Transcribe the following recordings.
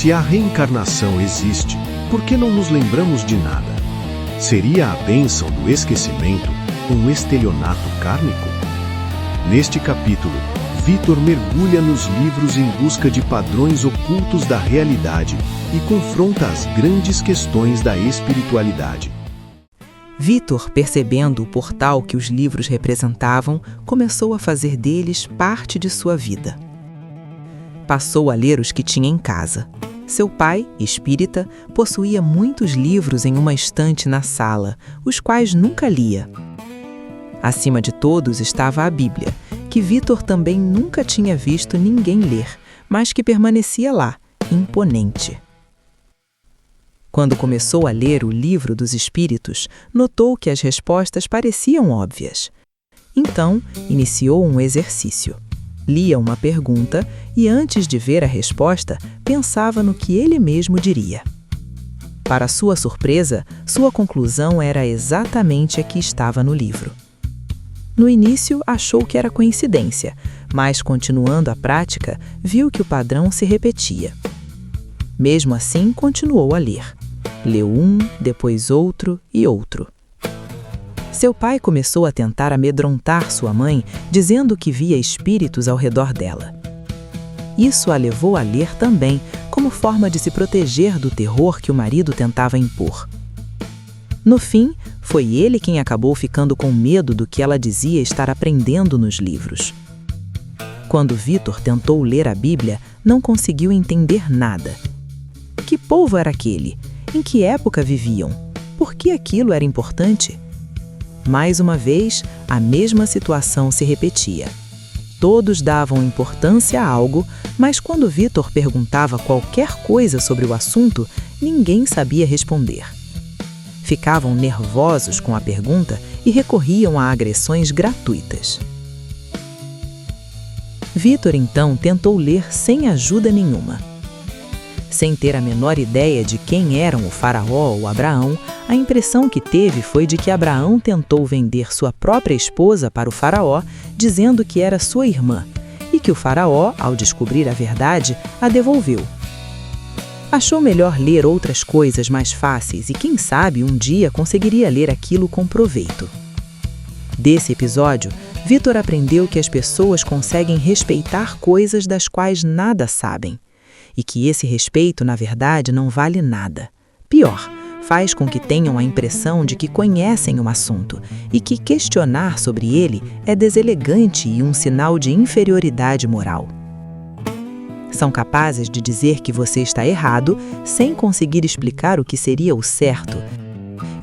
Se a reencarnação existe, por que não nos lembramos de nada? Seria a bênção do esquecimento um estelionato kármico? Neste capítulo, Vitor mergulha nos livros em busca de padrões ocultos da realidade e confronta as grandes questões da espiritualidade. Vitor, percebendo o portal que os livros representavam, começou a fazer deles parte de sua vida. Passou a ler os que tinha em casa. Seu pai, espírita, possuía muitos livros em uma estante na sala, os quais nunca lia. Acima de todos estava a Bíblia, que Vitor também nunca tinha visto ninguém ler, mas que permanecia lá, imponente. Quando começou a ler o Livro dos Espíritos, notou que as respostas pareciam óbvias. Então, iniciou um exercício. Lia uma pergunta e, antes de ver a resposta, pensava no que ele mesmo diria. Para sua surpresa, sua conclusão era exatamente a que estava no livro. No início, achou que era coincidência, mas, continuando a prática, viu que o padrão se repetia. Mesmo assim, continuou a ler. Leu um, depois outro e outro. Seu pai começou a tentar amedrontar sua mãe, dizendo que via espíritos ao redor dela. Isso a levou a ler também, como forma de se proteger do terror que o marido tentava impor. No fim, foi ele quem acabou ficando com medo do que ela dizia estar aprendendo nos livros. Quando Vitor tentou ler a Bíblia, não conseguiu entender nada. Que povo era aquele? Em que época viviam? Por que aquilo era importante? Mais uma vez, a mesma situação se repetia. Todos davam importância a algo, mas quando Vitor perguntava qualquer coisa sobre o assunto, ninguém sabia responder. Ficavam nervosos com a pergunta e recorriam a agressões gratuitas. Vitor então tentou ler sem ajuda nenhuma. Sem ter a menor ideia de quem eram o faraó ou Abraão, a impressão que teve foi de que Abraão tentou vender sua própria esposa para o faraó, dizendo que era sua irmã, e que o faraó, ao descobrir a verdade, a devolveu. Achou melhor ler outras coisas mais fáceis e, quem sabe, um dia conseguiria ler aquilo com proveito. Desse episódio, Vitor aprendeu que as pessoas conseguem respeitar coisas das quais nada sabem, e que esse respeito, na verdade, não vale nada. Pior, faz com que tenham a impressão de que conhecem um assunto e que questionar sobre ele é deselegante e um sinal de inferioridade moral. São capazes de dizer que você está errado sem conseguir explicar o que seria o certo.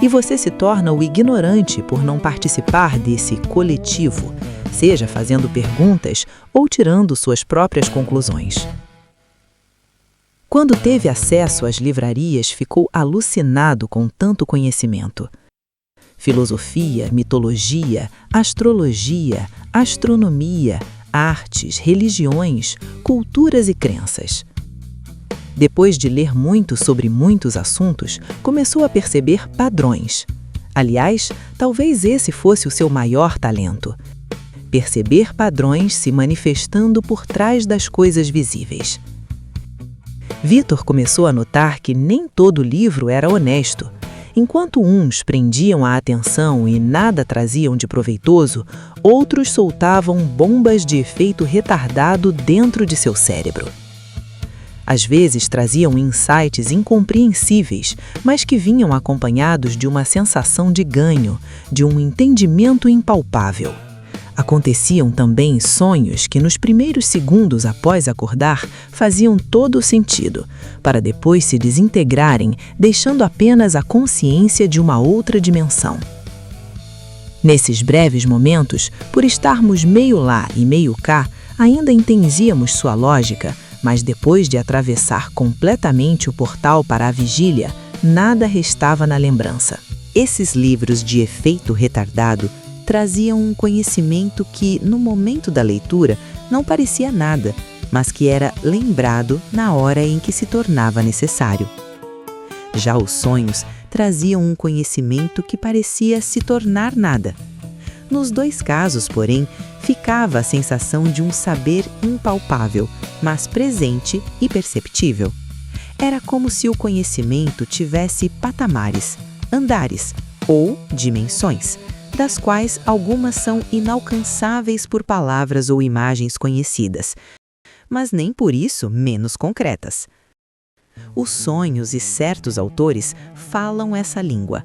E você se torna o ignorante por não participar desse coletivo, seja fazendo perguntas ou tirando suas próprias conclusões. Quando teve acesso às livrarias, ficou alucinado com tanto conhecimento. Filosofia, mitologia, astrologia, astronomia, artes, religiões, culturas e crenças. Depois de ler muito sobre muitos assuntos, começou a perceber padrões. Aliás, talvez esse fosse o seu maior talento. Perceber padrões se manifestando por trás das coisas visíveis. Vitor começou a notar que nem todo livro era honesto. Enquanto uns prendiam a atenção e nada traziam de proveitoso, outros soltavam bombas de efeito retardado dentro de seu cérebro. Às vezes traziam insights incompreensíveis, mas que vinham acompanhados de uma sensação de ganho, de um entendimento impalpável. Aconteciam também sonhos que nos primeiros segundos após acordar faziam todo o sentido, para depois se desintegrarem, deixando apenas a consciência de uma outra dimensão. Nesses breves momentos, por estarmos meio lá e meio cá, ainda entendíamos sua lógica, mas depois de atravessar completamente o portal para a vigília, nada restava na lembrança. Esses livros de efeito retardado traziam um conhecimento que, no momento da leitura, não parecia nada, mas que era lembrado na hora em que se tornava necessário. Já os sonhos traziam um conhecimento que parecia se tornar nada. Nos dois casos, porém, ficava a sensação de um saber impalpável, mas presente e perceptível. Era como se o conhecimento tivesse patamares, andares ou dimensões, das quais algumas são inalcançáveis por palavras ou imagens conhecidas, mas nem por isso menos concretas. Os sonhos e certos autores falam essa língua.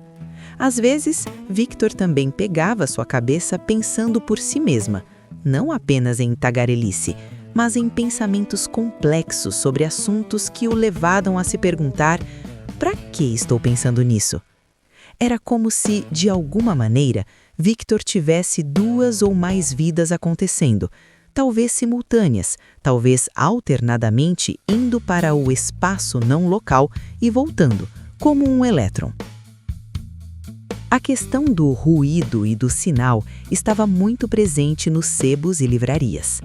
Às vezes, Victor também pegava sua cabeça pensando por si mesma, não apenas em tagarelice, mas em pensamentos complexos sobre assuntos que o levavam a se perguntar: para que estou pensando nisso? Era como se, de alguma maneira, Victor tivesse duas ou mais vidas acontecendo, talvez simultâneas, talvez alternadamente indo para o espaço não local e voltando, como um elétron. A questão do ruído e do sinal estava muito presente nos sebos e livrarias.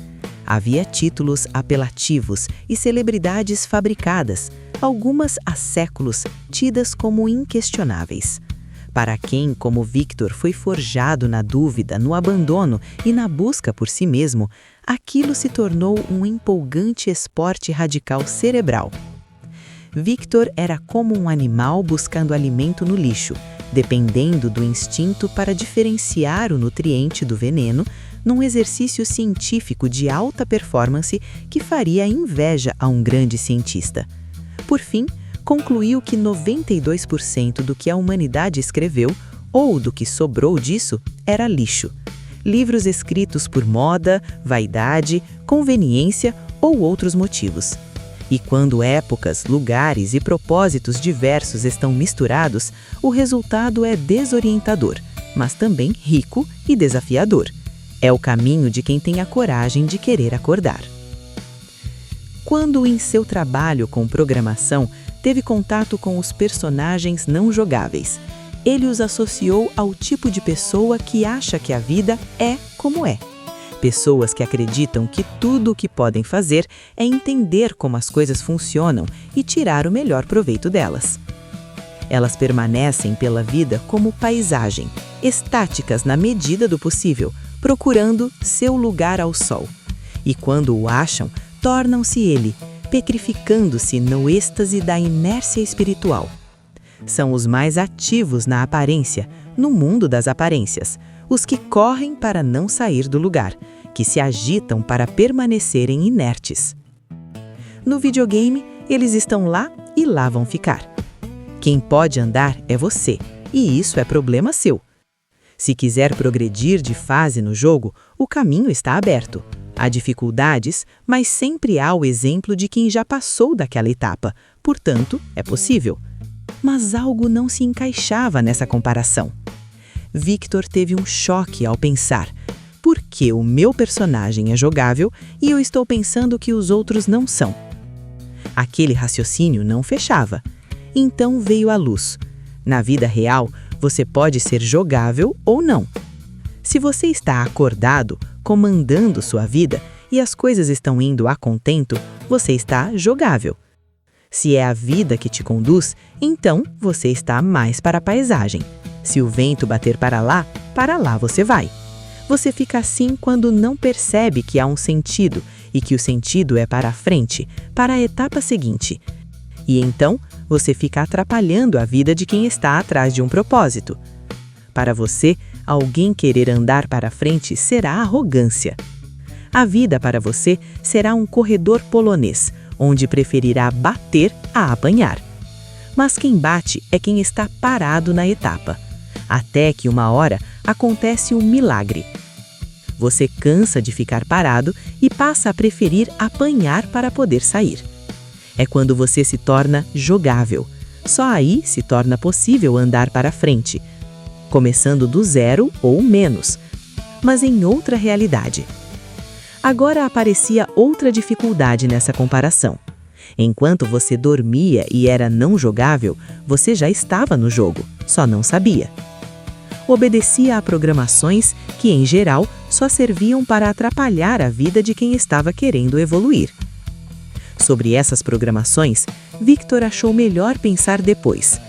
Havia títulos apelativos e celebridades fabricadas, algumas há séculos tidas como inquestionáveis. Para quem, como Victor, foi forjado na dúvida, no abandono e na busca por si mesmo, aquilo se tornou um empolgante esporte radical cerebral. Victor era como um animal buscando alimento no lixo, dependendo do instinto para diferenciar o nutriente do veneno, num exercício científico de alta performance que faria inveja a um grande cientista. Por fim, concluiu que 92% do que a humanidade escreveu, ou do que sobrou disso, era lixo. Livros escritos por moda, vaidade, conveniência ou outros motivos. E quando épocas, lugares e propósitos diversos estão misturados, o resultado é desorientador, mas também rico e desafiador. É o caminho de quem tem a coragem de querer acordar. Quando em seu trabalho com programação teve contato com os personagens não jogáveis, ele os associou ao tipo de pessoa que acha que a vida é como é. Pessoas que acreditam que tudo o que podem fazer é entender como as coisas funcionam e tirar o melhor proveito delas. Elas permanecem pela vida como paisagem, estáticas na medida do possível, procurando seu lugar ao sol. E quando o acham, tornam-se ele, petrificando-se no êxtase da inércia espiritual. São os mais ativos na aparência, no mundo das aparências, os que correm para não sair do lugar, que se agitam para permanecerem inertes. No videogame, eles estão lá e lá vão ficar. Quem pode andar é você, e isso é problema seu. Se quiser progredir de fase no jogo, o caminho está aberto. Há dificuldades, mas sempre há o exemplo de quem já passou daquela etapa, portanto, é possível. Mas algo não se encaixava nessa comparação. Victor teve um choque ao pensar: por que o meu personagem é jogável e eu estou pensando que os outros não são? Aquele raciocínio não fechava. Então veio a luz. Na vida real, você pode ser jogável ou não. Se você está acordado, comandando sua vida e as coisas estão indo a contento, você está jogável. Se é a vida que te conduz, então você está mais para a paisagem. Se o vento bater para lá você vai. Você fica assim quando não percebe que há um sentido e que o sentido é para a frente, para a etapa seguinte. E então, você fica atrapalhando a vida de quem está atrás de um propósito. Para você, alguém querer andar para frente será arrogância. A vida para você será um corredor polonês, onde preferirá bater a apanhar. Mas quem bate é quem está parado na etapa. Até que uma hora acontece um milagre. Você cansa de ficar parado e passa a preferir apanhar para poder sair. É quando você se torna jogável. Só aí se torna possível andar para frente, começando do zero ou menos, mas em outra realidade. Agora aparecia outra dificuldade nessa comparação. Enquanto você dormia e era não jogável, você já estava no jogo, só não sabia. Obedecia a programações que, em geral, só serviam para atrapalhar a vida de quem estava querendo evoluir. Sobre essas programações, Victor achou melhor pensar depois.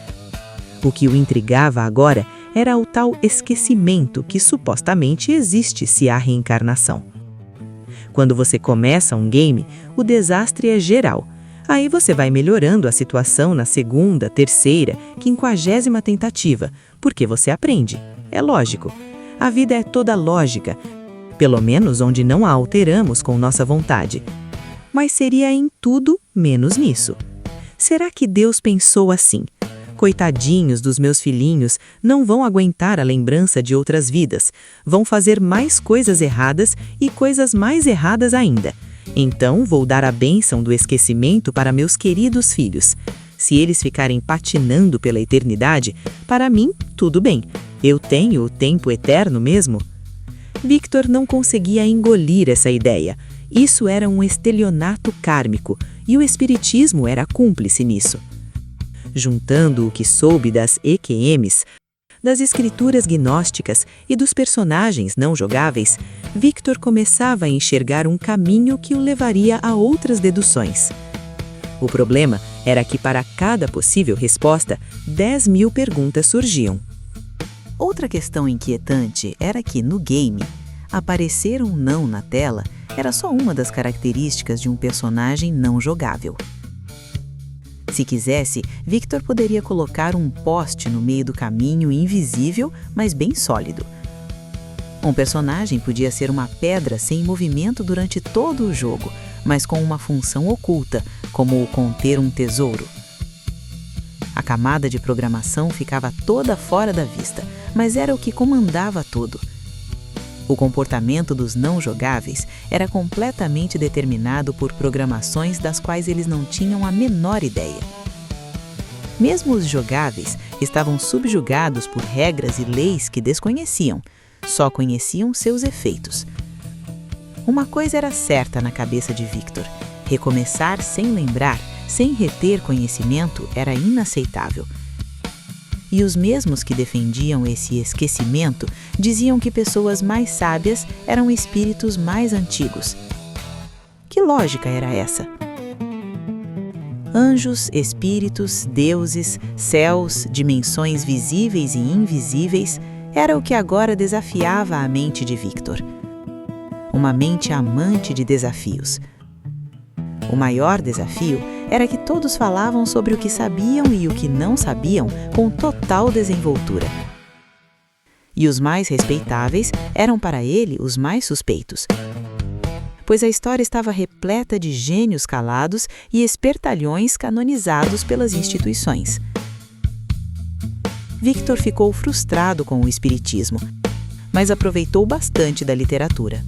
O que o intrigava agora era o tal esquecimento que supostamente existe se há reencarnação. Quando você começa um game, o desastre é geral. Aí você vai melhorando a situação na segunda, terceira, 50ª tentativa, porque você aprende. É lógico. A vida é toda lógica, pelo menos onde não a alteramos com nossa vontade. Mas seria em tudo menos nisso. Será que Deus pensou assim? Coitadinhos dos meus filhinhos, não vão aguentar a lembrança de outras vidas, vão fazer mais coisas erradas e coisas mais erradas ainda. Então vou dar a bênção do esquecimento para meus queridos filhos. Se eles ficarem patinando pela eternidade, para mim, tudo bem. Eu tenho o tempo eterno mesmo? Victor não conseguia engolir essa ideia. Isso era um estelionato kármico, e o espiritismo era cúmplice nisso. Juntando o que soube das EQMs, das escrituras gnósticas e dos personagens não jogáveis, Victor começava a enxergar um caminho que o levaria a outras deduções. O problema era que para cada possível resposta, 10.000 perguntas surgiam. Outra questão inquietante era que, no game, aparecer um não na tela era só uma das características de um personagem não jogável. Se quisesse, Victor poderia colocar um poste no meio do caminho invisível, mas bem sólido. Um personagem podia ser uma pedra sem movimento durante todo o jogo, mas com uma função oculta, como conter um tesouro. A camada de programação ficava toda fora da vista, mas era o que comandava tudo. O comportamento dos não jogáveis era completamente determinado por programações das quais eles não tinham a menor ideia. Mesmo os jogáveis estavam subjugados por regras e leis que desconheciam, só conheciam seus efeitos. Uma coisa era certa na cabeça de Victor: recomeçar sem lembrar, sem reter conhecimento, era inaceitável. E os mesmos que defendiam esse esquecimento diziam que pessoas mais sábias eram espíritos mais antigos. Que lógica era essa? Anjos, espíritos, deuses, céus, dimensões visíveis e invisíveis era o que agora desafiava a mente de Victor. Uma mente amante de desafios. O maior desafio era que todos falavam sobre o que sabiam e o que não sabiam com total desenvoltura. E os mais respeitáveis eram para ele os mais suspeitos, pois a história estava repleta de gênios calados e espertalhões canonizados pelas instituições. Victor ficou frustrado com o espiritismo, mas aproveitou bastante da literatura.